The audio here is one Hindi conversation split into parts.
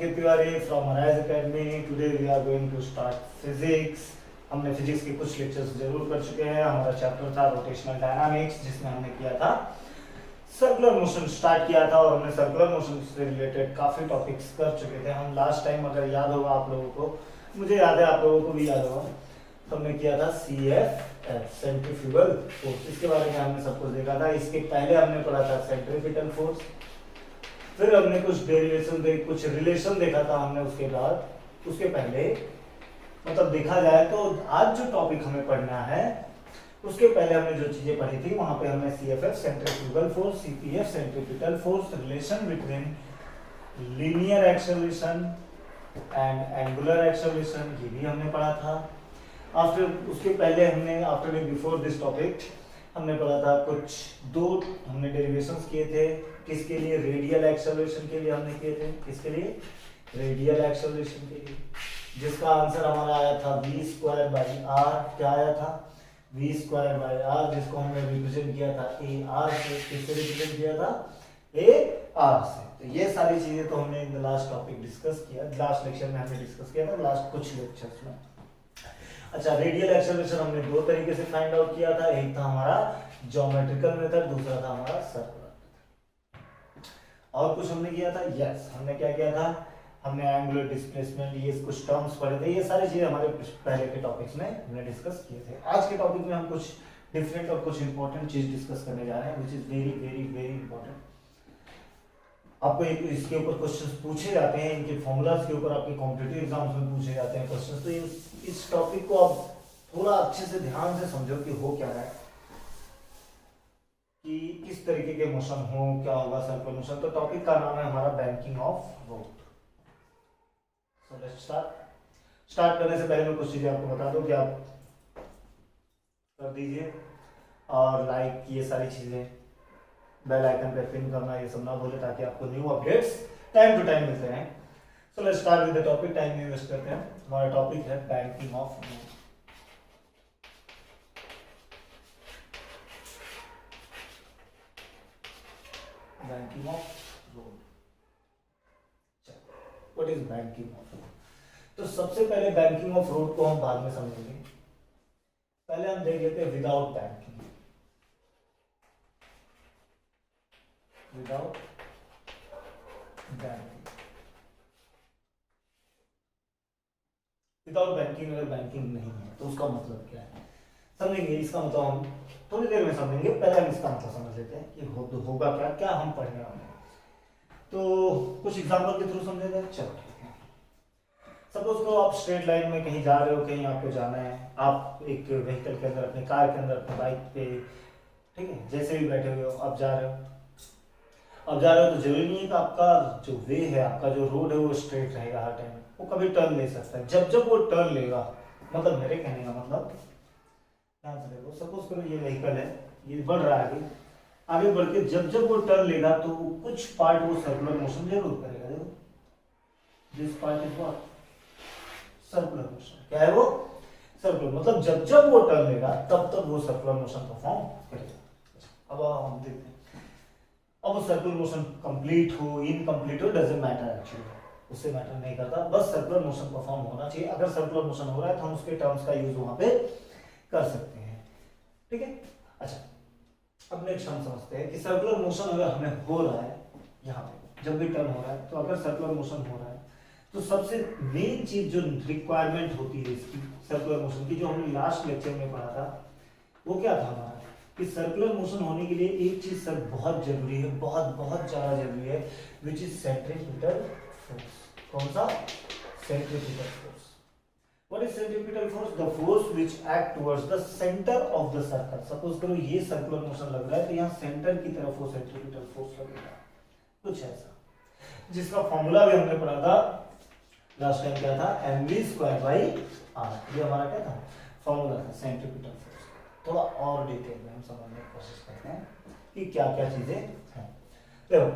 Ankit Tiwari from Arise Academy. Today we are going to start physics. हमने फिजिक्स के कुछ लेक्चर्स जरूर कर चुके हैं. हमारा चैप्टर था रोटेशनल डायनामिक्स, जिसमें हमने किया था सर्कुलर मोशन स्टार्ट किया था, और हमने सर्कुलर मोशन से रिलेटेड काफी टॉपिक्स कर चुके थे. हम लास्ट टाइम, अगर याद होगा आप लोगों को, मुझे याद है आप लोगों को भी याद होगा, तो हमने किया था CFF सेंट्रीफ्यूगल फोर्स. इसके बारे में हमने सब कुछ देखा था. इसके पहले हमने पढ़ा था सेंट्रीपिटल फोर्स. फिर हमने कुछ डेरिवेशन कुछ रिलेशन देखा था हमने. उसके बाद उसके पहले मतलब देखा जाए तो आज जो टॉपिक हमें पढ़ना है उसके पहले हमने जो चीजें पढ़ी थी वहां पे हमने CFF centrifugal force, CPF centripetal force, relation between linear acceleration and angular acceleration, ये भी हमने पढ़ा था. आफ्टर उसके पहले हमने आफ्टर बिफोर दिस टॉपिक हमने पढ़ा था कुछ दो हमने डेरिवेशंस किए थे. किसके लिए? रेडियल एक्सेलरेशन के लिए हमने किए थे. किसके लिए? रेडियल एक्सेलरेशन के लिए, जिसका आंसर हमारा आया था v²/r. क्या आया था? v²/r, जिसको हमने रिप्रेजेंट किया था AR से. किससे रिप्रेजेंट किया था? AR से. तो ये सारी चीजें तो हमने in the last topic discuss किया, लास्ट लेक्चर में हमने डिस्कस किया था, लास्ट कुछ लेक्चर्स में. अच्छा, रेडियल एक्सेलरेशन हमने दो तरीके से फाइंड आउट किया था. एक था हमारा ज्योमेट्रिकल मेथड, दूसरा था हमारा सर्कुलर. और कुछ हमने किया था. यस, हमने क्या किया था? हमने एंगुलर डिस्प्लेसमेंट, ये कुछ टर्म्स पढ़े थे. ये सारी चीजें हमारे पहले के टॉपिक्स में हमने डिस्कस किए थे. आज के टॉपिक में हम कुछ डिफरेंट और कुछ इंपॉर्टेंट चीज डिस्कस करने जा रहे हैं, which is very very very important. आपको इसके ऊपर क्वेश्चंस पूछे जाते हैं, इनके फॉर्मूलाज के ऊपर आपके कॉम्पिटिटिव एग्जाम्स में पूछे जाते हैं क्वेश्चंस. तो इस टॉपिक को आप थोड़ा अच्छे से ध्यान से समझो कि हो क्या रहा है, कि किस तरीके के मोशन हो, क्या होगा सर्कुलर मोशन. तो टॉपिक का नाम है हमारा banking of road. So let's start करने से पहले मैं कुछ चीजें आपको बता दूं कि आप कर दीजिए, और लाइक ये सारी चीजें, बेल आइकन पे पिन करना, ये सब ना भूले, ताकि आपको new updates time to time मिलते रहें. So let's start with the topic. Time नहीं वेस्ट करते हैं. हमारा टॉपिक है banking of road. Banking of road. What is banking of road? तो सबसे पहले बैंकिंग ऑफ रोड को हम बाद में समझेंगे. पहले हम देख लेते हैं without banking. Without banking, without banking, अगर बैंकिंग नहीं है तो उसका मतलब क्या है समझेंगे. इसका मतलब हम थोड़ी देर में समझेंगे. पहले हम इसका मतलब समझ लेते हैं कि होगा क्या, क्या हम पढ़ने वाले हैं. तो कुछ एग्जांपल के थ्रू समझेंगे. चलो ठीक है. सपोज करो आप स्ट्रेट लाइन में कहीं जा रहे हो, कहीं आपको जाना है. आप एक व्हीकल के अंदर, अपने कार के अंदर, अपने बाइक पे, ठीक है, जैसे भी बैठे हुए हो, आप जा रहे हो. अब जा रहे हो तो जरूरी नहीं है कि आपका जो वे है, आपका जो रोड है वो स्ट्रेट रहेगा हर टाइम. वो कभी टर्न ले सकता है. जब जब वो टर्न लेगा, मतलब मेरे कहने का मतलब, ध्यान से देखो. सपोज करो ये व्हीकल है, ये बढ़ रहा है, आगे बढ़ के जब जब वो टर्न लेगा तो कुछ पार्ट वो सर्कुलर मोशन जरूर करेगा. देखो, this part is what? Circular motion. क्या है वो? सर्कुलर. मतलब जब जब वो टर्न लेगा तब तब वो सर्कुलर मोशन परफॉर्म करेगा. अब हम देखते हैं. अब वो सर्कुलर मोशन कंप्लीट हो, इनकम्प्लीट हो, डजंट मैटर एक्चुअली, उससे मैटर नहीं करता. बस सर्कुलर मोशन परफॉर्म होना चाहिए. अगर सर्कुलर मोशन हो रहा है तो हम उसके टर्म्स का यूज वहां पे कर सकते हैं. ठीक है. अच्छा, अब नेक्स्ट हम समझते हैं कि सर्कुलर मोशन अगर हमें हो रहा है, यहाँ पे जब भी टर्न हो रहा है, तो अगर सर्कुलर मोशन हो रहा है तो सबसे मेन चीज जो रिक्वायरमेंट होती है इसकी सर्कुलर मोशन की, जो हमने लास्ट लेक्चर में पढ़ा था, वो क्या था हमारा? कि सर्कुलर मोशन होने के लिए एक चीज सर बहुत जरूरी है, बहुत बहुत ज्यादा जरूरी है, विच इज सेंट्रीपिटल फोर्स. कौन सा? Centripetal force. What is centripetal force? The force which act towards the centre of the circle. Suppose करो ये सर्कुलर मोशन लग रहा है, तो यहाँ सेंटर की तरफ वो सेंट्रीपिटल फोर्स लगेगा, कुछ ऐसा, जिसका फॉर्मूला भी हमने पढ़ा था लास्ट टाइम. क्या था? mv²/r. ये हमारा क्या था? फॉर्मूला था सेंट्रीपिटल फोर्स. थोड़ा और डिटेल में हम समझने की कोशिश करते हैं कि क्या क्या चीजें हैं. देखो,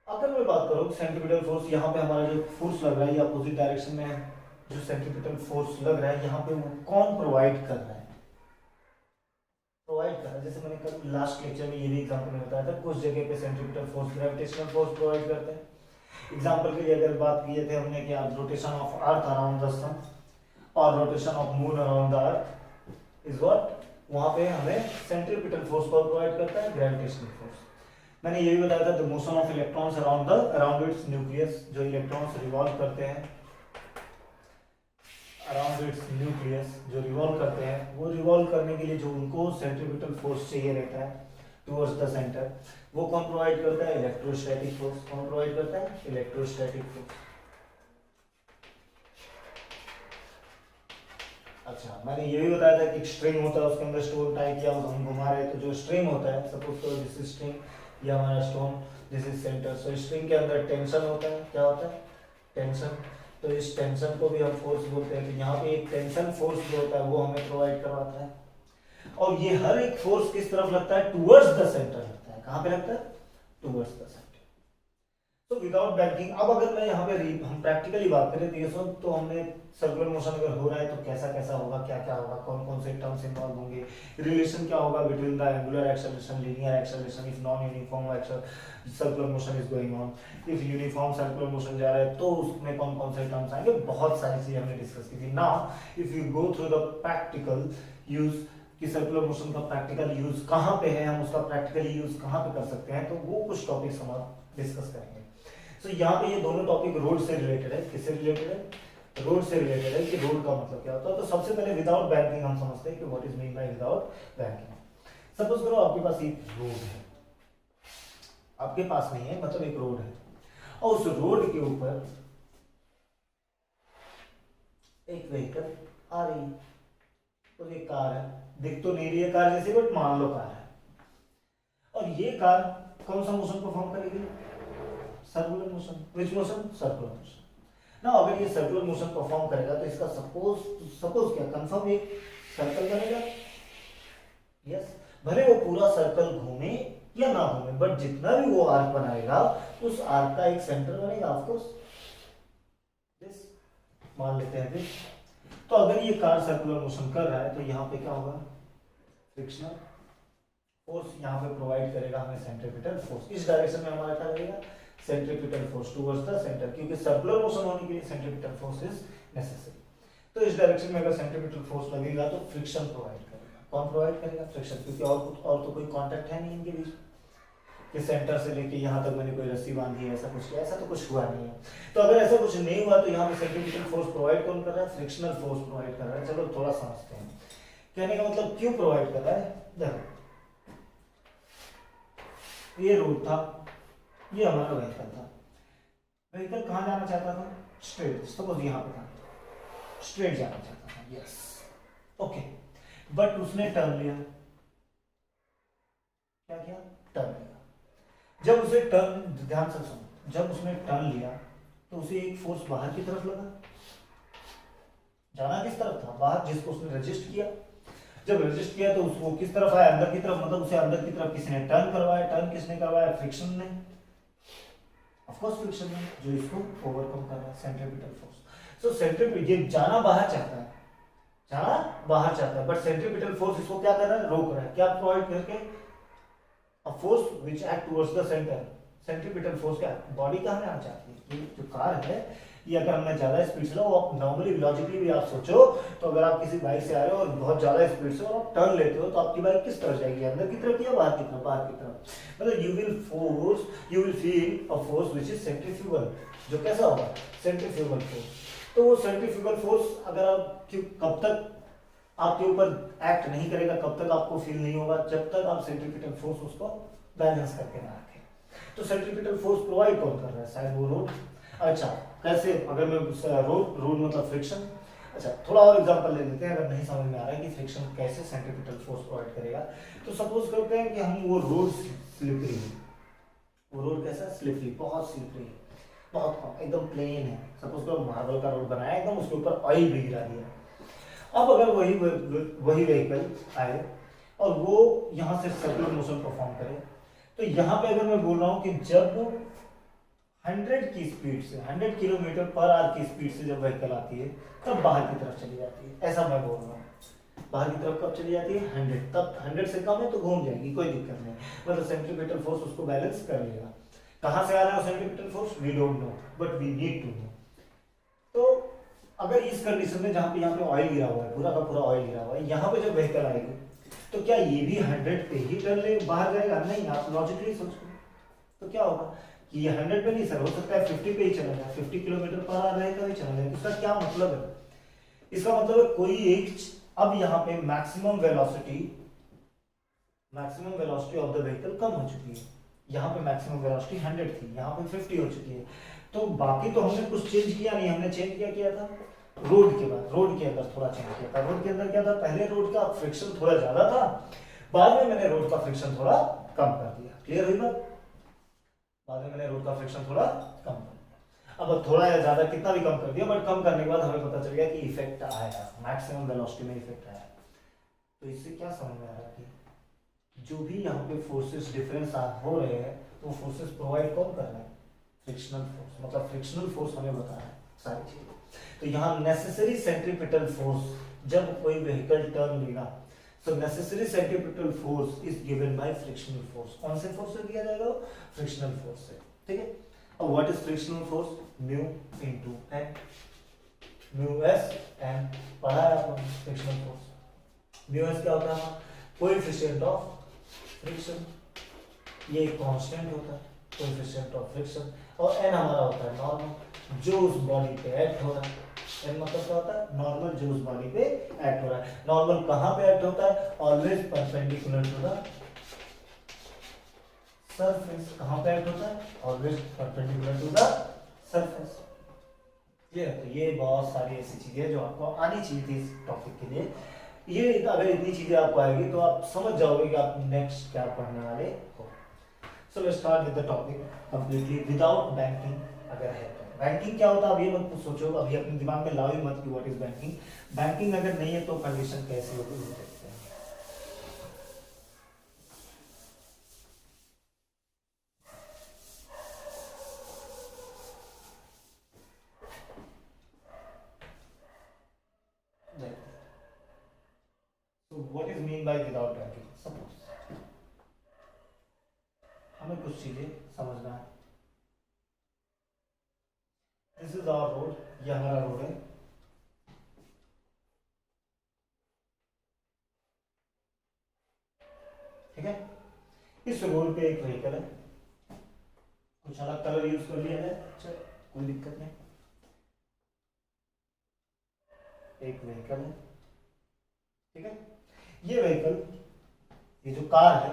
अगर मैं बात करूं सेंट्रीपिटल फोर्स, यहाँ पे हमारा जो फोर्स लग रहा है, ये अपोजिट डायरेक्शन में जो सेंट्रीपिटल फोर्स लग रहा है, यहाँ पे वो कौन प्रोवाइड कर रहा है? प्रोवाइड कर रहा है. जैसे मैंने कल लास्ट लेक्चर में ये भी एग्जांपल में बताया था, कुछ जगह पे centripetal force gravitational force provide करते हैं, एग्जाम्पल के लिए अगर बात किए थे हमने क्या, rotation of earth around the sun और rotation of moon around the earth is what, वहां पे हमें सेंट्रीपिटल फोर्स को प्रोवाइड करता है ग्रेविटेशनल फोर्स। मैंने ये भी बताया था the motion of electrons around its nucleus, जो इलेक्ट्रॉन्स रिवॉल्व करते हैं अराउंड इट्स न्यूक्लियस, जो रिवॉल्व करते हैं, वो रिवॉल्व करने के लिए जो उनको सेंट्रीपिटल फोर्स चाहिए रहता है टुवर्ड्स द सेंटर, वो कौन प्रोवाइड करता है, इलेक्ट्रोस्टैटिक फोर्स। कौन प्रोवाइड करता है, इलेक्ट्रोस्टैटिक फोर्स। अच्छा, मैंने ये भी बताया था कि स्ट्रिंग होता है, उसके अंदर स्टोन टाई किया, हम घुमा रहे हैं, तो जो स्ट्रिंग होता है, सपोज करो दिस इज स्ट्रिंग, ये हमारा stone, this is centre, so string के अंदर टेंशन होता है, क्या होता है, टेंशन। तो इस टेंशन को भी हम फोर्स बोलते हैं, कि यहाँ पे एक टेंशन फोर्स जो होता है वो हमें प्रोवाइड करवाता है, और ये हर एक फोर्स किस तरफ लगता है, टुवर्ड्स द सेंटर लगता है। कहाँ पे लगता है, टुवर्ड्स द सेंटर। तो विदाउट बैंकिंग, अब अगर मैं यहाँ पे हम प्रैक्टिकली बात करें तो ये सब तो हमने सर्कुलर मोशन अगर हो रहा है तो कैसा कैसा होगा, क्या क्या होगा, कौन कौन से टर्म्स इन्वॉल्व होंगे, रिलेशन क्या होगा between the angular acceleration, linear acceleration, if non uniform circular motion is going on, if uniform circular motion जा रहा है तो उसमें कौन कौन से टर्म्स आएंगे, बहुत सारी चीजें हमने डिस्कस की थी। Now if you go through the practical use कि सर्कुलर मोशन का प्रैक्टिकल यूज कहाँ पे है, हम उसका प्रैक्टिकल यूज कहाँ पे कर सकते हैं, तो वो कुछ टॉपिक्स हम डिस्कस करेंगे। तो यहाँ पे ये दोनों टॉपिक रोड से रिलेटेड है। किससे रिलेटेड है, रोड से रिलेटेड है, कि रोड का मतलब क्या होता है। तो सबसे पहले विदाउट बैंकिंग हम समझते हैं कि what is mean by without banking. Suppose करो आपके पास एक रोड है, आपके पास नहीं है, मतलब एक रोड है, और उस रोड के ऊपर एक व्हीकल आ रही है, तो एक कार है, दिख तो नहीं रही है कार जैसी, बट मान लो कार है, और ये कार कौन सा मोशन परफॉर्म करेगी, सर्कुलर मोशन। विच मोशन, सर्कुलर मोशन। ना अगर ये सर्कुलर मोशन परफॉर्म करेगा तो इसका सपोज क्या कंफर्म एक सर्कल बनेगा, यस, भले वो पूरा सर्कल घूमे या ना घूमे, बट जितना भी वो आर्क बनाएगा उस आर्क का एक सेंटर बनेगा, ऑफ कोर्स दिस, मान लेते हैं दिस। तो अगर ये कार सर्कुलर मोशन कर रहा है तो यहाँ पे क्या होगा, फ्रिक्शनल फोर्स यहाँ पे प्रोवाइड करेगा हमें सेंट्रीपिटल फोर्स। इस डायरेक्शन में हमारा क्या लगेगा, centripetal force towards the centre, क्योंकि सर्कुलर मोशन होने के लिए सेंट्रीपिटल फोर्स इज नेसेसरी। तो इस डायरेक्शन में अगर सेंट्रीपिटल फोर्स लगेगा तो फ्रिक्शन प्रोवाइड करेगा। कौन प्रोवाइड करेगा, फ्रिक्शन, क्योंकि और तो कोई कांटेक्ट है नहीं इनके बीच, कि सेंटर से लेके यहाँ तक मैंने कोई रस्सी बांधी है, ऐसा कुछ किया, ऐसा तो कुछ हुआ नहीं है। तो अगर ऐसा कुछ नहीं हुआ तो यहाँ पे सेंट्रीपिटल फोर्स प्रोवाइड कौन कर रहा है, फ्रिक्शनल फोर्स प्रोवाइड कर रहा है। चलो थोड़ा समझते हैं कहने का मतलब क्यों प्रोवाइड कर रहा है। देखो ये रोड था, ये हमारा व्हीकल था, व्हीकल कहाँ जाना चाहता था, स्ट्रेट, सपोज यहाँ पे था, स्ट्रेट जाना चाहता था, यस, ओके, बट उसने टर्न लिया, क्या किया, टर्न लिया। जब उसे टर्न, ध्यान से सुनो, जब उसने टर्न लिया तो उसे एक फोर्स बाहर की तरफ लगा, जाना किस तरफ था, बाहर, जिसको उसने रजिस्ट किया। जब रजिस्ट किया तो उसको किस तरफ आया, अंदर की तरफ, मतलब उसे अंदर की तरफ किसी ने टर्न करवाया। टर्न किसने करवाया, फ्रिक्शन ने, ऑफ कोर्स फ्रिक्शन ने, जो इसको ओवरकम कर रहा है, सेंट्रीपिटल फोर्स। सो सेंट्रीपिटल, ये जाना बाहर चाहता है, जाना बाहर चाहता है, बट सेंट्रीपिटल फोर्स इसको क्या कर रहा है, रोक रहा है, क्या प्रोवाइड करके, a force which act towards the centre. Centripetal force क्या, बॉडी कहाँ में आना चाहती है, ये जो कार है, ये अगर हमने ज्यादा स्पीड से, आप नॉर्मली लॉजिकली भी आप सोचो तो अगर आप किसी बाइक से आ रहे हो और बहुत ज्यादा स्पीड से और आप टर्न लेते हो तो आपकी बाइक किस तरफ जाएगी, अंदर की तरफ या बाहर की तरफ, बाहर की तरफ। मतलब you will feel a force which is centrifugal, जो कैसा होगा, सेंट्रीफ्यूगल फोर्स। तो वो सेंट्रीफ्यूगल फोर्स अगर आप कब तक आपके ऊपर एक्ट नहीं करेगा, कब तक आपको फील नहीं होगा, जब तक आप सेंट्रीपिटल फोर्स उसको बैलेंस करके ना रखें। तो सेंट्रीपिटल फोर्स प्रोवाइड कौन कर रहा है, शायद वो रोड। अच्छा कैसे, अगर मैं रोड मतलब फ्रिक्शन। अच्छा थोड़ा और एग्जांपल ले लेते हैं, अगर नहीं समझ में आ रहा है कि फ्रिक्शन कैसे सेंट्रीपिटल फोर्स प्रोवाइड करेगा। तो सपोज करते हैं कि हम वो रोड स्लिपरी है, वो रोड कैसा, स्लिपरी, बहुत स्लिपरी है, बहुत एकदम प्लेन है। सपोज करो मार्बल का रोड बनाया एकदम, उसके ऊपर ऑयल भी गिरा दिया। अब अगर वही व्हीकल आए और वो यहाँ से सर्कुलर मोशन परफॉर्म करे, तो यहाँ पे अगर मैं बोल रहा हूँ कि जब 100 की स्पीड से, 100 किलोमीटर पर आवर की स्पीड से जब व्हीकल आती है तब बाहर की तरफ चली जाती है, ऐसा मैं बोल रहा हूँ। बाहर की तरफ कब चली जाती है, 100, तब 100 से कम है तो घूम जाएगी, कोई दिक्कत नहीं, मतलब सेंट्रीपिटल फोर्स उसको बैलेंस कर लेगा। कहां से आ रहा है centripetal force, we don't know but we need to know. तो अगर इस कंडीशन में जहां पे यहाँ पे ऑयल गिरा हुआ है, पूरा का पूरा ऑयल गिरा हुआ है, यहाँ पे जब व्हीकल आएगी तो क्या ये भी 100 पे ही टर्न ले बाहर जाएगा? नहीं, आप लॉजिकली सोचो तो क्या होगा कि ये 100 पे नहीं सर, हो सकता है 50 पे ही चला जाए, 50 किलोमीटर पर आवर रहेगा ही चला जाए। इसका क्या मतलब है? इसका मतलब है कोई एक, अब यहाँ पे maximum velocity of the vehicle कम हो चुकी है। यहाँ पे मैक्सिमम वेलोसिटी 100 थी, यहाँ पे 50 हो चुकी है। तो बाकी तो हमने कुछ चेंज किया नहीं, हमने चेंज किया था रोड के बाद, रोड के अंदर थोड़ा चेंज किया था। रोड के अंदर क्या था, पहले रोड का फ्रिक्शन थोड़ा ज्यादा था, बाद में मैंने रोड का फ्रिक्शन थोड़ा कम कर दिया। क्लियर हुई बात? बाद में मैंने रोड का फ्रिक्शन थोड़ा कम कर दिया। अब थोड़ा या ज्यादा कितना भी कम कर दिया, बट कम करने के बाद हमें पता चल गया कि इफेक्ट आया, मैक्सिमम वेलोसिटी में इफेक्ट आया। तो इससे क्या समझ में आ रहा है कि जो भी यहाँ पे फोर्सेस डिफरेंस हो रहे हैं, तो फोर्सेस प्रोवाइड कौन कर रहा है? Frictional force. मतलब फ्रिक्शनल फोर्स हमें बता रहा है सारी चीजें। तो यहाँ नेसेसरी सेंट्रीपिटल फोर्स, जब कोई व्हीकल टर्न लेगा, सो necessary centripetal force is given by frictional force. कौन से फोर्स से दिया जाएगा? फ्रिक्शनल फोर्स से। ठीक है। अब what is frictional force? Mu into N, mu S N पढ़ा है आपने फ्रिक्शनल फोर्स। म्यू एस क्या होता है? कोएफिशिएंट ऑफ फ्रिक्शन, ये एक कांस्टेंट होता है कोएफिशिएंट ऑफ फ्रिक्शन, और एन हमारा होता है नॉर्मल, जो उस बॉडी पे एक्ट हो रहा है। एन मतलब क्या होता है? नॉर्मल, जो उस बॉडी पे एक्ट हो रहा है। नॉर्मल कहां पे एक्ट होता है? Always perpendicular to the surface. कहां पे एक्ट होता है? Always perpendicular to the surface. ये तो ये बहुत सारी ऐसी चीजें जो आपको आनी चाहिए थी इस टॉपिक के लिए। ये अगर इतनी चीजें आपको आएगी तो आप समझ जाओगे कि आप नेक्स्ट क्या पढ़ने वाले हो। सो let's start with the topic completely without banking. अगर है तो बैंकिंग क्या होता है, अब ये मत सोचो, अभी अपने दिमाग में लाओ ही मत कि व्हाट इज बैंकिंग। बैंकिंग अगर नहीं है तो कंडीशन कैसी होगी वो देखते हैं। So what is mean by without banking? Suppose हमें कुछ चीजें समझना है। दिस इज आवर रोड, ये हमारा रोड है। ठीक है। इस रोड पे एक व्हीकल है, कुछ अलग कलर यूज कर लिया है, चल कोई दिक्कत नहीं। एक व्हीकल है, ठीक है। ये व्हीकल, ये जो कार है,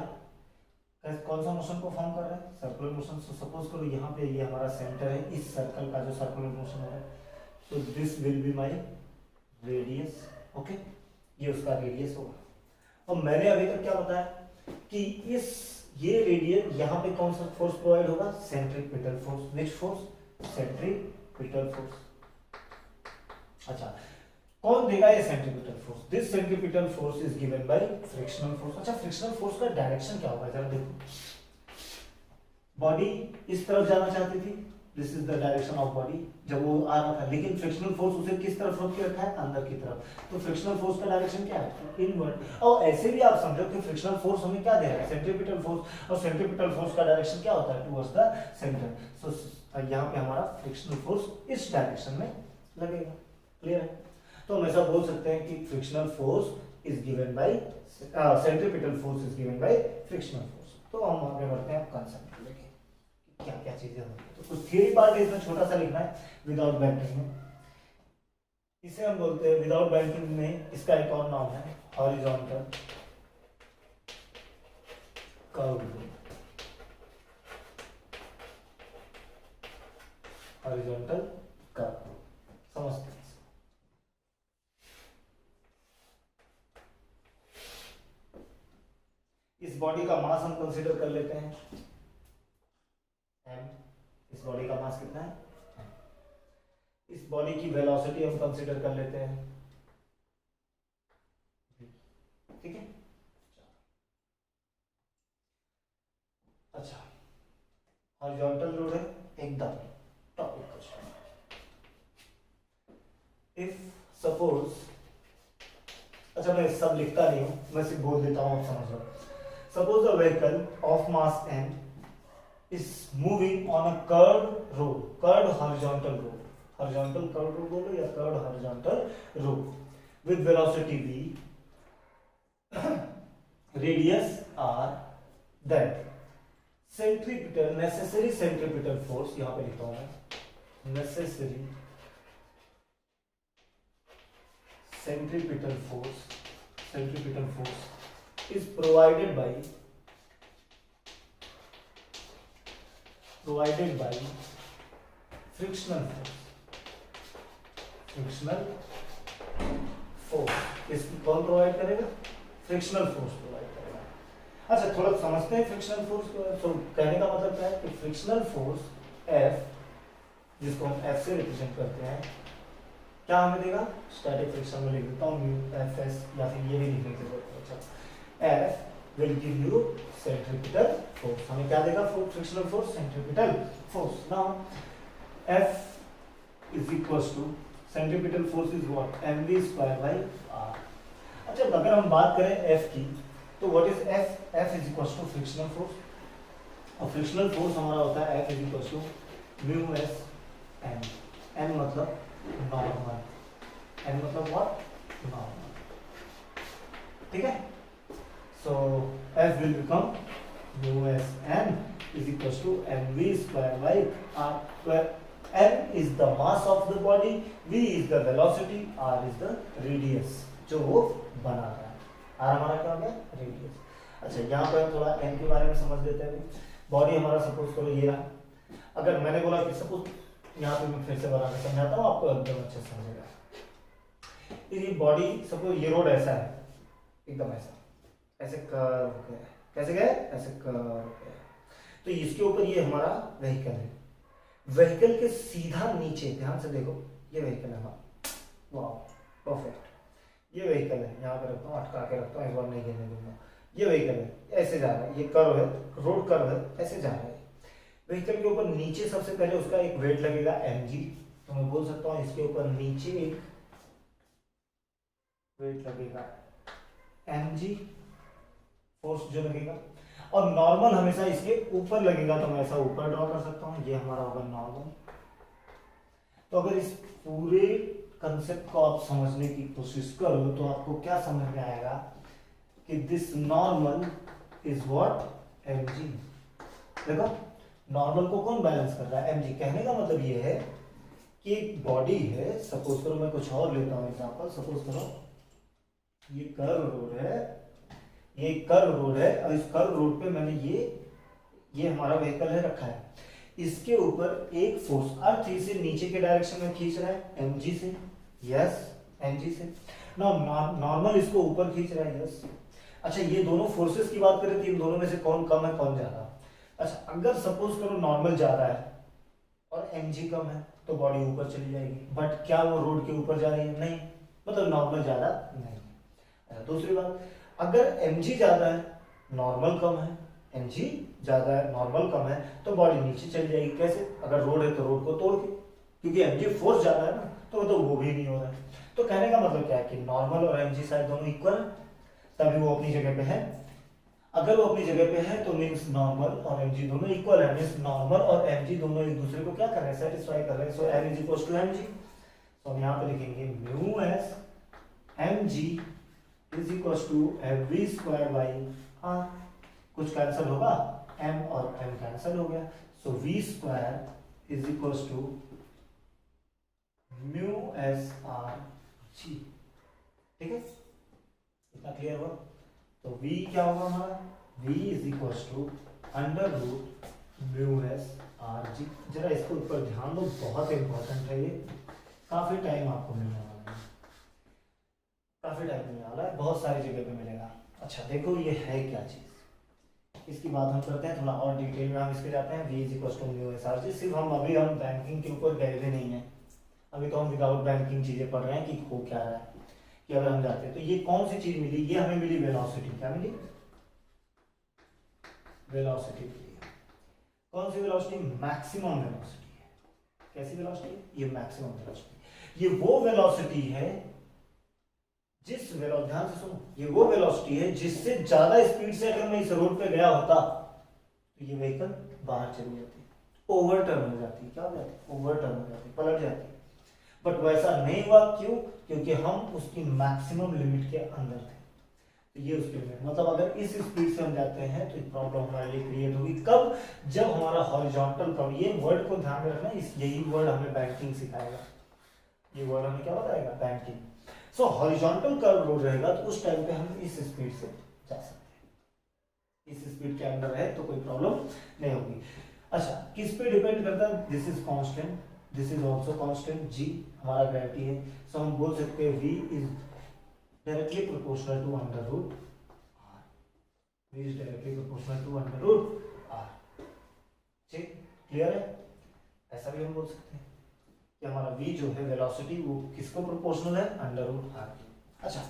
कौन सा मोशन को फॉर्म कर रहा है? Circular motion. सो सपोज करो यहाँ पे ये हमारा सेंटर है, इस सर्कल का जो सर्कुलर मोशन हो रहा है, तो this will be my radius. Okay, ये उसका रेडियस होगा। और मैंने अभी तक क्या बताया कि ये रेडियस यहाँ पे कौन सा फोर्स प्रोवाइड होगा? Centripetal force. Which force? Centripetal force. अच्छा, कौन देगा ये centripetal force? This centripetal force is given by frictional force. अच्छा, फ्रिक्शनल फोर्स का डायरेक्शन क्या होगा जरा देखो। बॉडी इस तरफ जाना चाहती थी, this is the direction of body जब वो आ रहा था, लेकिन फ्रिक्शनल फोर्स उसे किस तरफ रोक के रखा है? अंदर की तरफ। तो फ्रिक्शनल फोर्स का डायरेक्शन क्या है? इनवर्ड। और ऐसे भी आप समझो कि फ्रिक्शनल फोर्स हमें क्या दे रहा है? सेंट्रीपिटल फोर्स, और सेंट्रीपिटल फोर्स का डायरेक्शन क्या होता है? Towards the centre. सो यहाँ पे हमारा फ्रिक्शनल फोर्स इस डायरेक्शन में लगेगा। क्लियर है? तो हम ऐसा बोल सकते हैं कि frictional force is given by centripetal force is given by frictional force. तो हम आगे बढ़ते हैं कंसेप्ट को लेके, क्या क्या चीजें होती है। तो कुछ थ्योरी पार्ट है इसमें छोटा सा लिखना है विदाउट बैंकिंग में। इसे हम बोलते हैं विदाउट बैंकिंग में, इसका एक और नाम है हॉरिजॉन्टल कर्व। हॉरिजॉन्टल कर्व समझते हैं। इस बॉडी का मास हम कंसीडर कर लेते हैं m। इस बॉडी का मास कितना है? इस बॉडी की वेलोसिटी हम कंसीडर कर लेते हैं, ठीक है। अच्छा, हॉरिजॉन्टल रोड है एकदम टॉपिक क्वेश्चन। इफ सपोज, अच्छा मैं सब लिखता नहीं हूं, मैं सिर्फ बोल देता हूं, आप समझ लो। Suppose a vehicle of mass m is moving on a curved road, curved horizontal road, horizontal curved road बोलो या curved horizontal road with velocity v, radius r, that centripetal necessary centripetal force, यहाँ पे लिखता हूँ मैं necessary centripetal force is provided by frictional force इसकी कौन प्रोवाइड करेगा? फ्रिक्शनल फोर्स प्रोवाइड करेगा। अच्छा थोड़ा समझते हैं फ्रिक्शनल फोर्स को। तो कहने का मतलब क्या है कि फ्रिक्शनल फोर्स F, जिसको हम F से रिप्रेजेंट करते हैं, क्या हमें देगा? स्टैटिक फ्रिक्शन में लिख देता हूँ म्यू एफ एस, या फिर ये भी लिखने की जरूरत है। अच्छा F will give you centripetal force, हमें क्या देगा? Frictional force, centripetal force. Now F is equals to centripetal force is what? mv square by r। अच्छा अगर हम बात करें F की, तो what is F? F is equals to frictional force, और फ्रिक्शनल फोर्स हमारा होता है F is equals to mu S N. N मतलब नॉर्मल, एन मतलब what? नॉर्मल। ठीक है, so F will become mu s n is equals to mv square by r, where n is the mass of the body, v is the velocity, r is the radius जो वो बना रहा है। r हमारा क्या हो गया? रेडियस। अच्छा यहाँ पर थोड़ा n के बारे में समझ लेते हैं। बॉडी हमारा सपोज करो ये रहा, अगर मैंने बोला कि सपोज यहाँ पे मैं फिर से बना के समझाता हूँ, आपको एकदम अच्छे से समझेगा। ये बॉडी सपोज ये रोड ऐसा है, एकदम ऐसा, ऐसे कर्व गया, कैसे गया? ऐसे कर्व गया। तो इसके ऊपर ये हमारा व्हीकल है, व्हीकल के सीधा नीचे ध्यान से देखो, ये व्हीकल है हमारा। वाह परफेक्ट, ये व्हीकल है, यहाँ पे रखता हूँ, अटका के रखता हूँ, इस बार नहीं गिरने दूंगा। ये व्हीकल है, ऐसे जा रहा है, ये कर्व है, रोड कर्व है, ऐसे जा रहा है। व्हीकल के ऊपर नीचे सबसे पहले उसका एक वेट लगेगा mg, तो मैं बोल सकता हूँ इसके ऊपर नीचे एक वेट लगेगा mg, फोर्स जो लगेगा, और नॉर्मल हमेशा इसके ऊपर लगेगा, तो मैं ऐसा ऊपर ड्रॉ कर सकता हूँ, ये हमारा होगा नॉर्मल। तो अगर इस पूरे कंसेप्ट को आप समझने की कोशिश करो तो आपको क्या समझ में आएगा कि this normal is what? mg। देखो नॉर्मल को कौन बैलेंस कर रहा है? mg। कहने का मतलब ये है कि एक बॉडी है, सपोज करो मैं कुछ और लेता हूँ एग्जांपल, सपोज करो ये कर्व रोड है, ये कर्व रोड है, और इस कर्व रोड पे मैंने ये हमारा व्हीकल है रखा है, इसके ऊपर एक फोर्स अर्थ इसे नीचे के डायरेक्शन में खींच रहा है mg से, यस mg से। नॉर्मल इसको ऊपर खींच रहा है, यस। अच्छा ये दोनों फोर्सेस की बात करें तो इन दोनों में से कौन कम है कौन ज्यादा? अच्छा अगर सपोज करो नॉर्मल ज्यादा है और mg कम है तो बॉडी ऊपर चली जाएगी, बट क्या वो रोड के ऊपर जा रही है? नहीं, मतलब नॉर्मल ज्यादा नहीं। दूसरी बात, अगर mg ज्यादा है नॉर्मल कम है, mg ज्यादा है नॉर्मल कम है, तो बॉडी नीचे चली जाएगी। कैसे? अगर रोड है तो रोड को तोड़ के, क्योंकि mg फोर्स ज्यादा है ना, तो मतलब वो भी नहीं हो रहा है। तो कहने का मतलब क्या है कि नॉर्मल और mg शायद दोनों इक्वल है, तभी वो अपनी जगह पे है। अगर वो अपनी जगह पे है तो मीन्स नॉर्मल और mg दोनों इक्वल है, मीन्स नॉर्मल और mg दोनों एक दूसरे को क्या कर रहे हैं? सेटिस्फाई कर रहे हैं। So m is equal to mg, तो हम यहाँ पे लिखेंगे mu s mg is equal to mv square by r। कुछ कैंसिल होगा, m और m कैंसिल हो गया, so v square is equal to mu s r g। ठीक है, इतना क्लियर हुआ? तो v क्या होगा हमारा? v is equal to under root mu s r g। जरा इसको ऊपर ध्यान दो, बहुत इंपॉर्टेंट है ये, काफी टाइम आपको मिलने वाला है, काफी टाइम मिलने वाला है, बहुत सारी जगह पे मिलेगा। अच्छा देखो ये है क्या चीज, इसकी बात हम करते हैं थोड़ा और डिटेल में, हम इसके जाते हैं। v is equal to mu s r g। सिर्फ हम बैंकिंग के ऊपर गए हुए नहीं है, अभी तो हम विदाउट बैंकिंग चीजें पढ़ रहे हैं कि हो क्या रहा है। कि अगर हम जाते हैं तो ये कौन सी चीज मिली? ये हमें मिली वेलोसिटी। क्या मिली? वेलोसिटी मिली। कौन सी वेलोसिटी? मैक्सिमम वेलोसिटी है। कैसी वेलोसिटी? ये मैक्सिमम वेलोसिटी। ये वो वेलोसिटी है जिस ध्यान से सुनो, ये वो वेलोसिटी है जिससे ज्यादा स्पीड से अगर मैं इस रोड पे गया होता तो ये व्हीकल बाहर चली जाती है, ओवरटर्न हो जाती है। क्या हो जाती है? ओवरटर्न हो जाती है, पलट जाती है। बट वैसा नहीं हुआ, क्यों? क्योंकि हम उसकी मैक्सिमम लिमिट के अंदर थे। तो ये उसकी लिमिट, मतलब अगर इस स्पीड से हम जाते हैं तो प्रॉब्लम हमारे लिए क्रिएट होगी। कब? जब हमारा हॉरिजॉन्टल कर्व, ये वर्ड को ध्यान में रखना, इस यही वर्ड हमें बैंकिंग सिखाएगा। ये वर्ड हमें क्या बताएगा? बैंकिंग। सो हॉरिजॉन्टल कर्व रोड रहेगा तो उस टाइम पे हम इस स्पीड से जा सकते हैं। इस स्पीड के अंदर है तो कोई प्रॉब्लम नहीं होगी। अच्छा, किस पे डिपेंड करता है? This is constant, this is also constant, g हमारा ग्रेविटी है। सो हम बोल सकते हैं v is directly proportional to under root r, v is directly proportional to under root r। ठीक, क्लियर है? ऐसा भी हम बोल सकते हैं कि हमारा v जो है वेलोसिटी, वो किसको प्रोपोर्शनल है? अंडर रूट r की। अच्छा,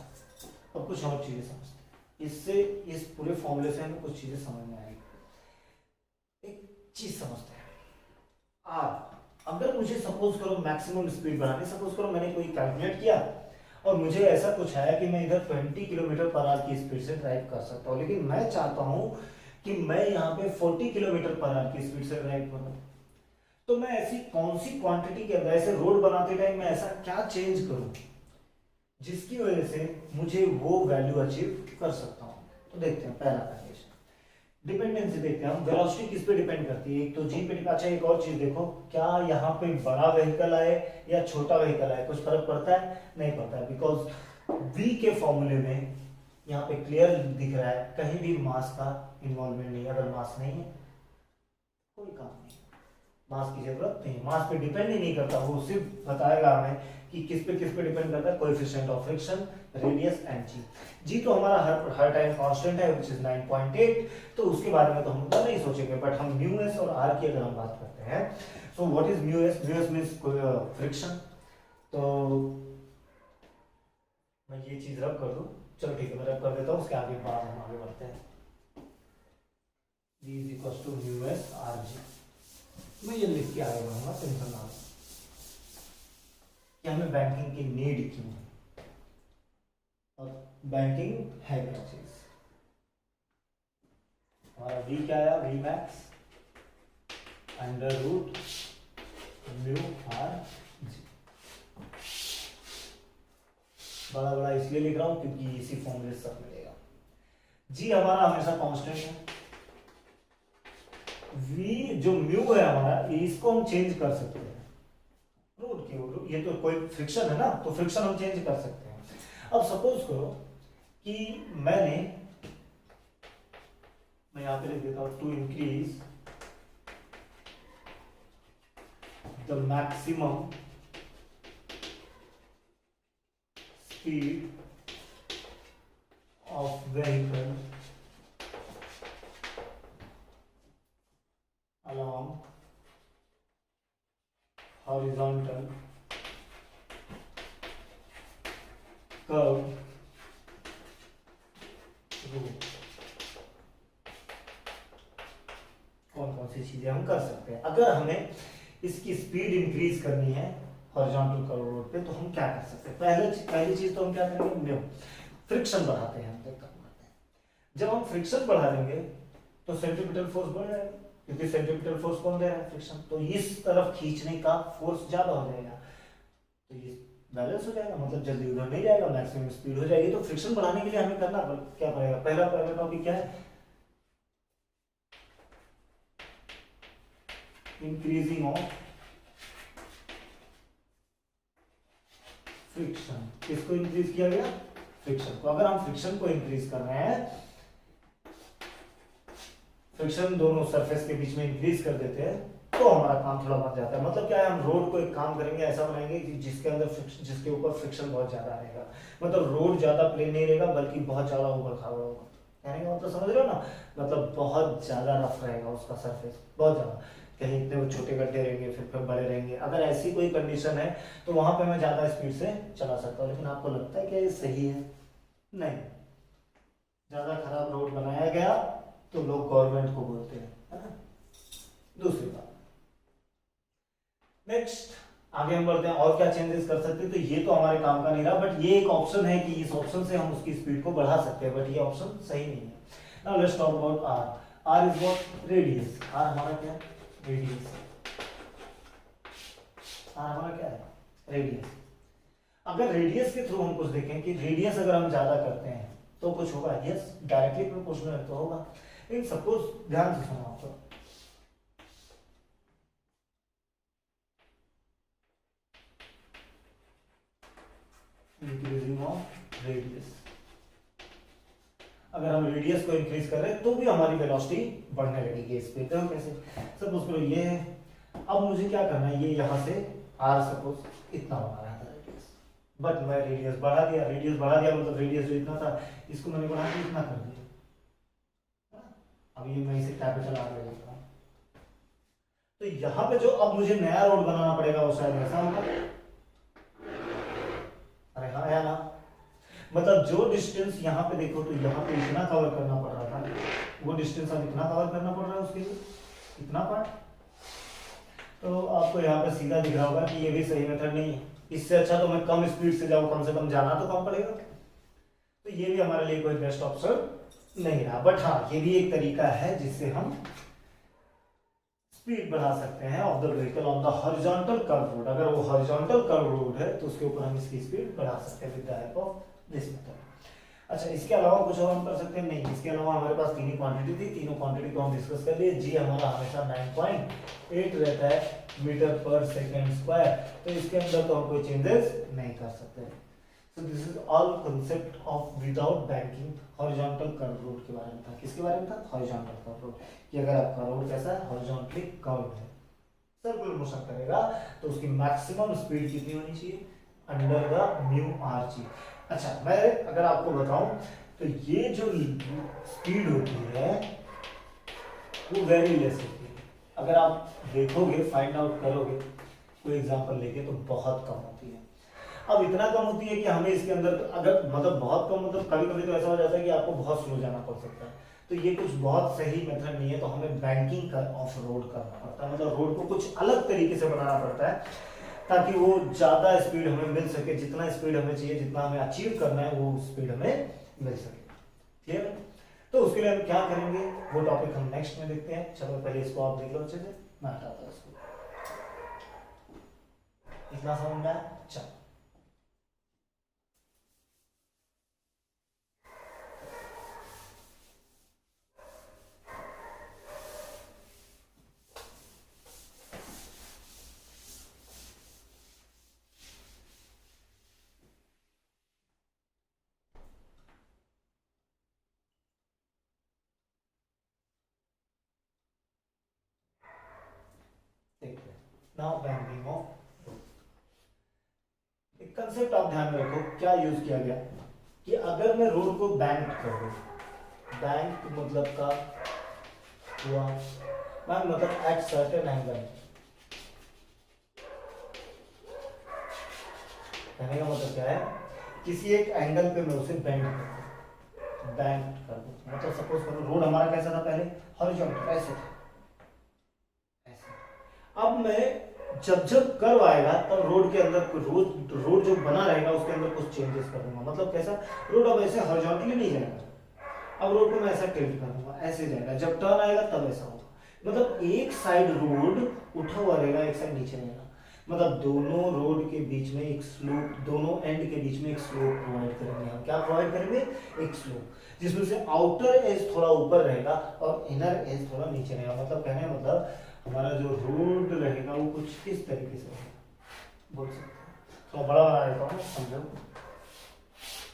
अब कुछ और चीजें समझते हैं। इससे, इस पूरे फॉर्मूले से हमें कुछ चीजें समझ में आएगी। एक चीज समझते हैं, r अगर मुझे सपोज करो मैक्सिमम स्पीड बढ़ानी, सपोज करो मैंने कोई कैलकुलेट किया और मुझे ऐसा कुछ आया कि मैं इधर 20 किलोमीटर पर आवर की स्पीड से ड्राइव कर सकता हूँ, लेकिन मैं चाहता हूँ कि मैं यहाँ पे 40 किलोमीटर पर आवर की स्पीड से ड्राइव करूँ। तो मैं ऐसी कौन सी क्वांटिटी के अंदर, ऐसे रोड बनाते टाइम मैं ऐसा क्या चेंज करूँ जिसकी वजह से मुझे वो वैल्यू अचीव कर सकता हूँ? तो देखते हैं पहला कंडीशन, डिपेंडेंसी देखते हैं हम। वेलोसिटी किस पे डिपेंड करती है? एक तो जी पे। अच्छा, एक और चीज देखो, क्या यहाँ पे बड़ा व्हीकल आए या छोटा व्हीकल आए, कुछ फर्क पड़ता है? नहीं पड़ता है, बिकॉज v के फॉर्मूले में यहाँ पे क्लियर दिख रहा है कहीं भी मास का इन्वॉल्वमेंट नहीं है। अगर मास नहीं है कोई काम नहीं, मास की जरूरत नहीं, मास पे डिपेंड ही नहीं करता, वो सिर्फ बताएगा हमें कि किस पे डिपेंड करता है? Coefficient of friction, radius and g. G तो हमारा हर टाइम कांस्टेंट है व्हिच इज 9.8, तो उसके बारे में तो हम उतना नहीं सोचेंगे। बट हम म्यू एस और आर की अगर हम बात करते हैं, so what is mu S? Mu S means friction. तो मैं ये चीज रब कर दूं, चलो ठीक है मैं रब कर देता हूं, उसके आगे बाद हम आगे बढ़ते हैं। V is equal to mu S R G. मैं ये लिख के आगे बढ़ूंगा, टेंशन ना लो कि हमें बैंकिंग की नीड क्यों है और बैंकिंग है क्या चीज। हमारा V क्या आया? V max under root mu R G. बड़ा बड़ा इसलिए लिख रहा हूं क्योंकि इसी फॉर्मूले से सब मिलेगा। जी हमारा हमेशा कांस्टेंट है, v जो म्यू है हमारा, इसको हम चेंज कर सकते हैं रूट के ऊपर। ये तो कोई फ्रिक्शन है ना, तो फ्रिक्शन हम चेंज कर सकते हैं। अब सपोज करो कि मैं यहां पे लिख देता हूं to increase the maximum speed of vehicle along horizontal curve route। कौन सी चीजें हम कर सकते हैं? अगर हमें इसकी स्पीड इंक्रीज करनी है हॉरिजॉन्टल कर्व रोड पे, तो हम क्या कर सकते हैं? पहली चीज तो हम क्या करेंगे? फ्रिक्शन बढ़ाते हैं। जब हम फ्रिक्शन बढ़ा देंगे तो सेंट्रीपिटल फोर्स बढ़ जाएगा, क्योंकि सेंट्रीपिटल फोर्स कौन दे रहा है? फ्रिक्शन। तो इस तरफ खींचने का फोर्स ज्यादा हो जाएगा, तो ये बैलेंस हो जाएगा, मतलब जल्दी उधर नहीं जाएगा, मैक्सिमम स्पीड हो जाएगी। तो फ्रिक्शन बढ़ाने के लिए हमें करना क्या पड़ेगा? पहला टॉपिक क्या है? Increasing of friction. किसको इंक्रीज किया गया? फ्रिक्शन को। अगर हम फ्रिक्शन को इंक्रीज कर रहे हैं, फ्रिक्शन दोनों सरफेस के बीच में इंक्रीज कर देते हैं, तो हमारा काम थोड़ा बढ़ जाता है। मतलब क्या है? हम रोड को एक काम करेंगे, ऐसा बनाएंगे कि जिसके ऊपर फ्रिक्शन बहुत ज्यादा रहेगा, मतलब रोड ज्यादा प्लेन नहीं रहेगा बल्कि बहुत ज्यादा ऊबड़ खाबड़ होगा। कहने का मतलब समझ रहे हो ना? मतलब बहुत ज्यादा रफ रहेगा उसका सरफेस, बहुत ज्यादा, कहीं इतने छोटे गड्ढे रहेंगे फिर बड़े रहेंगे। अगर ऐसी कोई कंडीशन है तो वहां पे मैं ज्यादा स्पीड से चला सकता हूँ। लेकिन आपको लगता है कि ये सही है? नहीं, ज्यादा खराब रोड बनाया गया तो लोग गवर्नमेंट को बोलते हैं, है ना? दूसरी बात, नेक्स्ट आगे हम बढ़ते हैं। और क्या चेंजेस कर सकते हैं? तो ये तो हमारे काम का नहीं रहा, बट ये एक ऑप्शन है कि इस ऑप्शन से हम उसकी स्पीड को बढ़ा सकते हैं, बट ये ऑप्शन सही नहीं है। Now let's talk about R. R is what radius, R हमारा क्या है रेडियस, आर हमारा क्या है रेडियस। अगर रेडियस के थ्रू हम कुछ देखें कि रेडियस अगर हम ज्यादा करते हैं तो कुछ होगा, यस डायरेक्टली प्रोपोर्शनल तो होगा। लेकिन सपोज ध्यान से सुनो आप, इंक्रीजिंग ऑफ रेडियस, अगर हम रेडियस को इंक्रीज कर रहे हैं तो भी हमारी वेलोसिटी बढ़ने लगेगी स्पीड। देखो कैसे, सपोज करो ये है, अब मुझे क्या करना है, ये यहां से आर सपोज इतना बना रहा था रेडियस, बट मैं रेडियस बढ़ा दिया, रेडियस बढ़ा दिया मतलब रेडियस जो इतना था इसको मैंने बढ़ा के इतना कर दिया। अब ये मैं इसे कैपिटल आर ले लेता हूं, तो यहां पे जो अब मुझे नया रोड बनाना पड़ेगा वो शायद ऐसा होगा, अरे हाँ या ना, मतलब जो डिस्टेंस यहाँ पे देखो तो यहाँ पे इतना कवर करना पड़ रहा था, वो डिस्टेंस अब इतना कवर करना पड़ रहा है उसके लिए, इतना पार्ट। तो आपको यहाँ पे सीधा दिख रहा होगा कि ये भी सही मेथड नहीं है, इससे अच्छा तो मैं कम स्पीड से जाऊँ, कम से कम जाना तो कम पड़ेगा, तो ये भी हमारे लिए कोई बेस्ट ऑप्शन नहीं रहा। बट हाँ ये भी एक तरीका है जिससे हम स्पीड बढ़ा सकते हैं of the vehicle on the horizontal curve road. अगर वो हॉरिजॉन्टल कर्व रोड है तो उसके ऊपर हम इसकी स्पीड बढ़ा सकते हैं with the help of this method. अच्छा इसके अलावा कुछ और हम कर सकते हैं नहीं, इसके अलावा हमारे पास तीन ही क्वांटिटी थी, तीनों क्वांटिटी को हम डिस्कस कर लिए। जी हमारा हमेशा 9.8 रहता है मीटर पर सेकंड स्क्वायर, तो इसके अंदर तो हम कोई चेंजेस नहीं कर सकते। So this is all concept of without banking horizontal curve road के बारे में था। किसके बारे में था? हॉरिजॉन्टल कर्व रोड, कि अगर आपका रोड कैसा है हॉरिजॉन्टली कर्व है, सर्कुलर मोशन करेगा तो उसकी मैक्सिमम स्पीड कितनी होनी चाहिए? अंडर द म्यू आर जी। अच्छा मैं अगर आपको बताऊं तो ये जो स्पीड होती है वो वेरी लेस होती है, अगर आप देखोगे फाइंड आउट करोगे कोई एग्जांपल लेके तो बहुत कम होती है। अब इतना कम होती है कि हमें इसके अंदर अगर मतलब बहुत कम मतलब कभी कभी तो ऐसा हो जाता है कि आपको बहुत स्लो जाना पड़ सकता है, तो ये कुछ बहुत सही मेथड नहीं है, तो हमें बैंकिंग कर ऑफ रोड करना पड़ता है, मतलब रोड को कुछ अलग तरीके से बनाना पड़ता है ताकि वो ज़्यादा स्पीड हमें मिल सके, जितना स्पीड हमें चाहिए, जितना हमें अचीव करना है वो स्पीड हमें मिल सके। क्लियर है? तो उसके लिए हम क्या करेंगे वो टॉपिक हम नेक्स्ट में देखते हैं। चलो पहले इसको आप देख लो अच्छे से, मैं हटाता हूँ इसको, इतना समझ में आया? चलो देखते हैं नाउ बैंकिंग ऑफ। एक कंसेप्ट आप ध्यान में रखो क्या यूज किया गया कि अगर मैं रोड को बैंक कर दूं, बैंक मतलब का हुआ बैंक मतलब एट सर्टेन एंगल, कहने का मतलब क्या है किसी एक एंगल पे मैं उसे बेंड कर दूं, बेंड कर दूं, मतलब सपोज करो रोड हमारा कैसा था पहले हॉरिजॉन्टल ऐसे था, अब मैं जब जब कर्व आएगा तब रोड के अंदर रोड जो बना रहेगा उसके अंदर कुछ चेंजेस कर दूंगा। मतलब कैसा, रोड अब ऐसे हॉरिजॉन्टली नहीं जाएगा, अब रोड को मैं ऐसा टिल्ट कर दूंगा, ऐसे जाएगा, जब टर्न आएगा तब ऐसा होगा। मतलब एक साइड रोड उठा हुआ रहेगा, एक साइड नीचे रहेगा, मतलब दोनों रोड के बीच में एक स्लोप, दोनों एंड के बीच में एक स्लोप प्रोवाइड करेंगे। हम क्या प्रोवाइड करेंगे? एक स्लोप, जिसमें से आउटर एज थोड़ा ऊपर रहेगा और इनर एज थोड़ा नीचे रहेगा। मतलब कहने का मतलब हमारा जो रोड रहेगा वो कुछ इस तरीके से रहेगा, बोल सकते हैं। तो बड़ा बना देता हूँ समझो,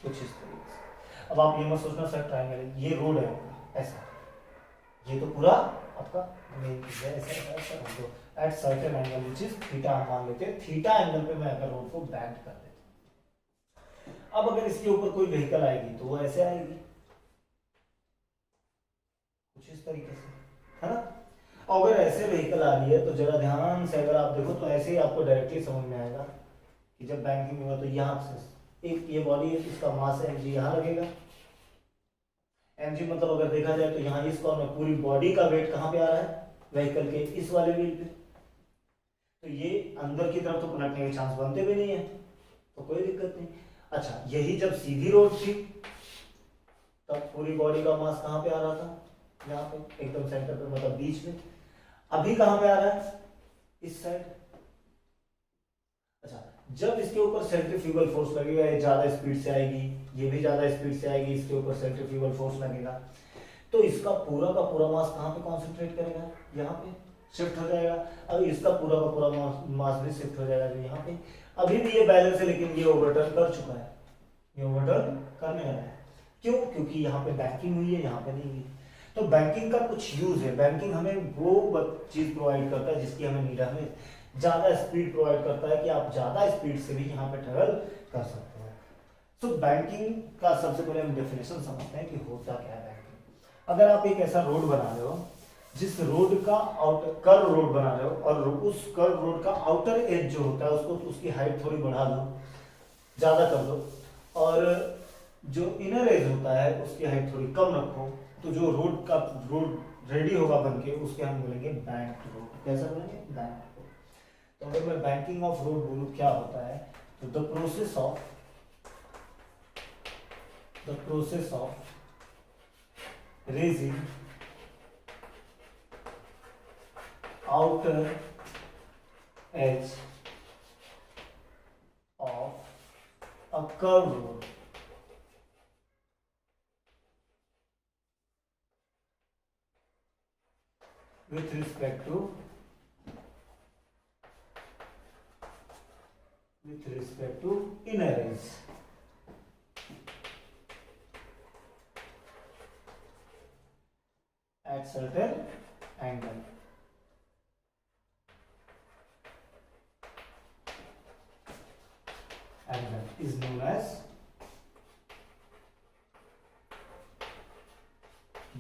कुछ इस तरीके से। अब आप ये मत सोचना सर ट्रायंगल ये रोड है ऐसा, ये तो पूरा आपका मेन है ऐसा at certain angle which is theta हम मान लेते हैं, थीटा एंगल पे मैं अगर रोड को बेंड कर देता हूं। अब अगर इसके ऊपर कोई व्हीकल आएगी तो वो ऐसे आएगी कुछ इस तरीके से, है ना। अगर ऐसे व्हीकल आ रही है तो जरा ध्यान से अगर आप देखो तो ऐसे ही आपको डायरेक्टली समझ में आएगा कि जब बैंकिंग हुआ तो यहाँ से एक ये बॉडी है, इसका मास है mg, यहाँ लगेगा mg, मतलब अगर देखा जाए तो यहाँ इस कॉर्नर में पूरी बॉडी का वेट कहाँ पे आ रहा है? व्हीकल के इस वाले व्हील पे, तो ये अंदर की तरफ तो पलटने के चांस बनते भी नहीं है, तो कोई दिक्कत नहीं। अच्छा यही जब सीधी रोड थी तब पूरी बॉडी का मास कहाँ पे आ रहा था? यहाँ पे एकदम सेंटर पे, मतलब बीच में। अभी कहाँ पे आ रहा है, इस साइड। अच्छा, जब इसके ऊपर सेंट्रीफ्यूगल फोर्स लगेगा, ये ज्यादा स्पीड से आएगी, ये भी ज्यादा स्पीड से आएगी, इसके ऊपर सेंट्रीफ्यूगल फोर्स लगेगा, तो इसका पूरा का पूरा मास कहाँ पे कॉन्सेंट्रेट करेगा, यहाँ पे शिफ्ट हो जाएगा। अब इसका पूरा का पूरा मास भी शिफ्ट हो जाएगा जो यहाँ पे। अभी भी ये बैलेंस है, लेकिन ये ओवरटर्न कर चुका है, ये ओवरटर्न करने लगा है। क्यों? क्योंकि यहाँ पे बैंकिंग हुई है, यहाँ पे नहीं हुई। तो बैंकिंग का कुछ यूज है, बैंकिंग हमें वो चीज प्रोवाइड करता है जिसकी हमें नीड है, हमें ज्यादा स्पीड प्रोवाइड करता है कि आप ज्यादा स्पीड से भी यहाँ पे ट्रेवल कर सकते हो। तो बैंकिंग का सबसे पहले हम डेफिनेशन समझते हैं कि होता क्या है बैंकिंग। अगर आप एक ऐसा रोड बना रहे हो, जिस रोड का कर्व रोड बना रहे हो, और उस कर्व रोड का आउटर एज जो होता है उसको, उसकी हाइट थोड़ी बढ़ा दो, ज्यादा कर दो, और जो इनर एज होता है उसकी हाइट थोड़ी कम रखो, तो जो रोड रेडी होगा बनके, उसके हम बोलेंगे बैंक रोड। कैसा बोलेंगे? Bank road. तो अगर मैं बैंकिंग ऑफ रोड बोलूं क्या होता है, तो the process of raising outer edge of a curved road with respect to inner edge at certain angle. And that is known as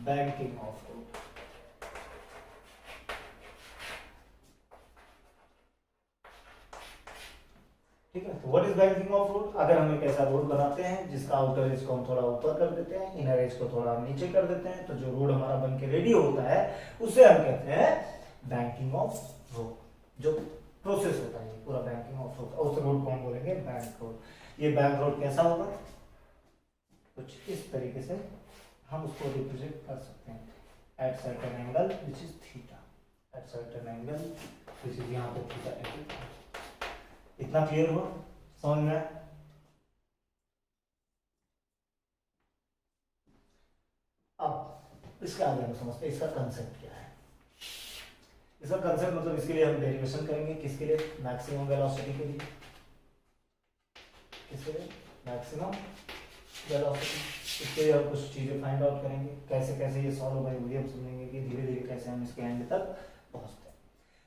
banking of road. ठीक है, तो what is banking of road? अगर हम एक ऐसा रोड बनाते हैं जिसका आउटर एज को हम थोड़ा ऊपर कर देते हैं, इनर एज को थोड़ा हम नीचे कर देते हैं, तो जो रोड हमारा बन के रेडी होता है उसे हम कहते हैं बैंकिंग ऑफ रोड। जो प्रोसेस होता है पूरा बैंकिंग ऑफ रोड, उस रोड को हम बोलेंगे बैंक रोड। ये बैंक रोड कैसा होगा? कुछ इस तरीके से हम उसको रिप्रेजेंट कर सकते हैं। At certain angle which is theta, at certain angle which is यहाँ पे थीटा। इतना क्लियर हुआ? समझ में? अब इसके आगे हम समझते हैं इसका कंसेप्ट क्या है। इसका कंसेप्ट मतलब इसके लिए हम डेरिवेशन करेंगे, किसके लिए? मैक्सिमम वेलोसिटी के लिए। किसके लिए? Maximum velocity. इसके लिए हम कुछ चीजें फाइंड आउट करेंगे, कैसे कैसे ये सॉल्व होगा, ये हम समझेंगे कि धीरे धीरे कैसे हम इसके एंड तक पहुंचते हैं।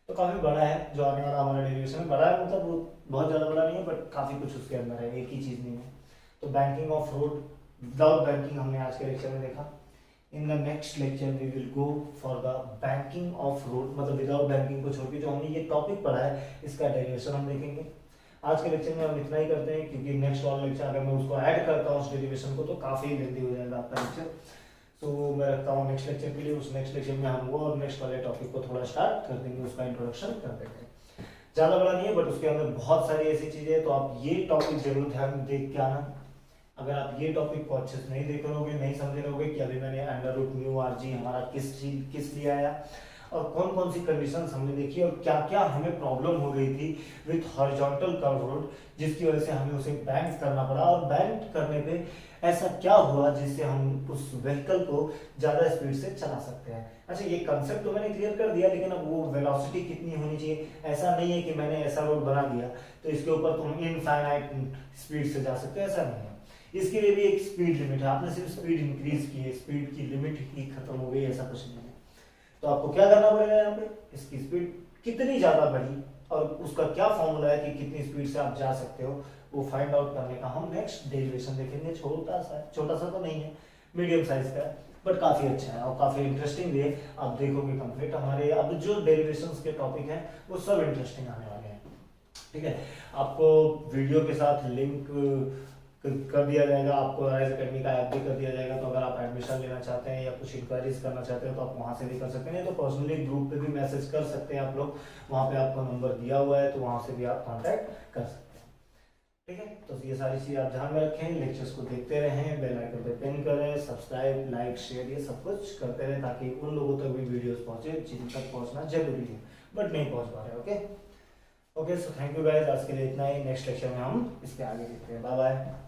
तो काफी बड़ा है जो आने वाला हमारा डेरिवेशन है। बड़ा है मतलब वो बहुत ज्यादा बड़ा नहीं है, बट काफी कुछ उसके अंदर है, एक ही चीज नहीं है। तो banking of road, without banking हमने आज के लेक्चर में देखा। In the next lecture we will go for the banking of road, मतलब विदाउट बैंकिंग को छोड़ के जो हमने ये टॉपिक पढ़ा है इसका डेरिवेशन हम देखेंगे। आज के लेक्चर में हम इतना ही करते हैं, क्योंकि नेक्स्ट वाला लेक्चर अगर मैं उसको ऐड करता हूँ उस डेरिवेशन को तो काफी लेंथी हो जाएगा आपका लेक्चर। तो मैं रखता हूँ नेक्स्ट लेक्चर के लिए। उस नेक्स्ट लेक्चर में हम वो और नेक्स्ट वाले टॉपिक को थोड़ा स्टार्ट कर देंगे, उसका इंट्रोडक्शन कर देंगे। ज्यादा बड़ा नहीं है, बट उसके अंदर बहुत सारी ऐसी चीजें हैं, तो आप ये टॉपिक जरूर ध्यान में देख के आना। अगर आप ये टॉपिक को अच्छे से नहीं देख रहोगे, नहीं समझ रहोगे कि अभी मैंने under root mu R G हमारा किस लिए आया, और कौन कौन सी कंडीशंस हमने देखी, और क्या क्या हमें प्रॉब्लम हो गई थी विथ हॉरिजॉन्टल कर्व रोड, जिसकी वजह से हमें उसे बैंक करना पड़ा, और बैंक करने पे ऐसा क्या हुआ जिससे हम उस व्हीकल को ज्यादा स्पीड से चला सकते हैं। अच्छा, ये कंसेप्ट तो मैंने क्लियर कर दिया, लेकिन अब वो वेलोसिटी कितनी होनी चाहिए, ऐसा नहीं है कि मैंने ऐसा रोड बना दिया तो इसके ऊपर तुम इनफाइनाइट स्पीड से जा सकते हो, ऐसा नहीं है। इसके लिए भी एक स्पीड लिमिट है, आपने सिर्फ स्पीड इंक्रीज की है, स्पीड की लिमिट ही खत्म हो गई, ऐसा कुछ नहीं है। तो आपको क्या करना पड़ेगा यहाँ पे, इसकी स्पीड कितनी ज्यादा बढ़ी और उसका क्या फॉर्मूला है कि कितनी स्पीड से आप जा सकते हो, वो फाइंड आउट करने का हम नेक्स्ट डेरिवेशन देखेंगे। छोटा सा तो नहीं है, मीडियम साइज का है, बट काफी अच्छा है और काफी इंटरेस्टिंग भी है। आप देखोगे कंप्लीट हमारे अब जो डेरिवेशंस के टॉपिक हैं वो सब इंटरेस्टिंग आने वाले हैं। ठीक है, आपको वीडियो के साथ लिंक कर दिया जाएगा, आपको राइज अकेडमी का ऐप भी कर दिया जाएगा। तो अगर आप एडमिशन लेना चाहते हैं या कुछ इंक्वायरीज करना चाहते हो तो आप वहां से भी कर सकते हैं, तो पर्सनली ग्रुप पे भी मैसेज कर सकते हैं आप लोग, वहां पे आपका नंबर दिया हुआ है, तो वहां से भी आप कांटेक्ट कर सकते हैं। ठीक है, तो ये सारी चीज़ आप ध्यान में रखें, लेक्चर्स को देखते रहें, बेल आइकन पे पिन करें, सब्सक्राइब, लाइक, शेयर ये सब कुछ करते रहे ताकि उन लोगों तक भी वीडियोस पहुंचे जिन तक पहुंचना जरूरी है बट नहीं पहुंच पा रहे। Okay, so thank you guys, आज के लिए इतना ही। नेक्स्ट लेक्चर में हम इस पे आगे देखते हैं। Bye bye.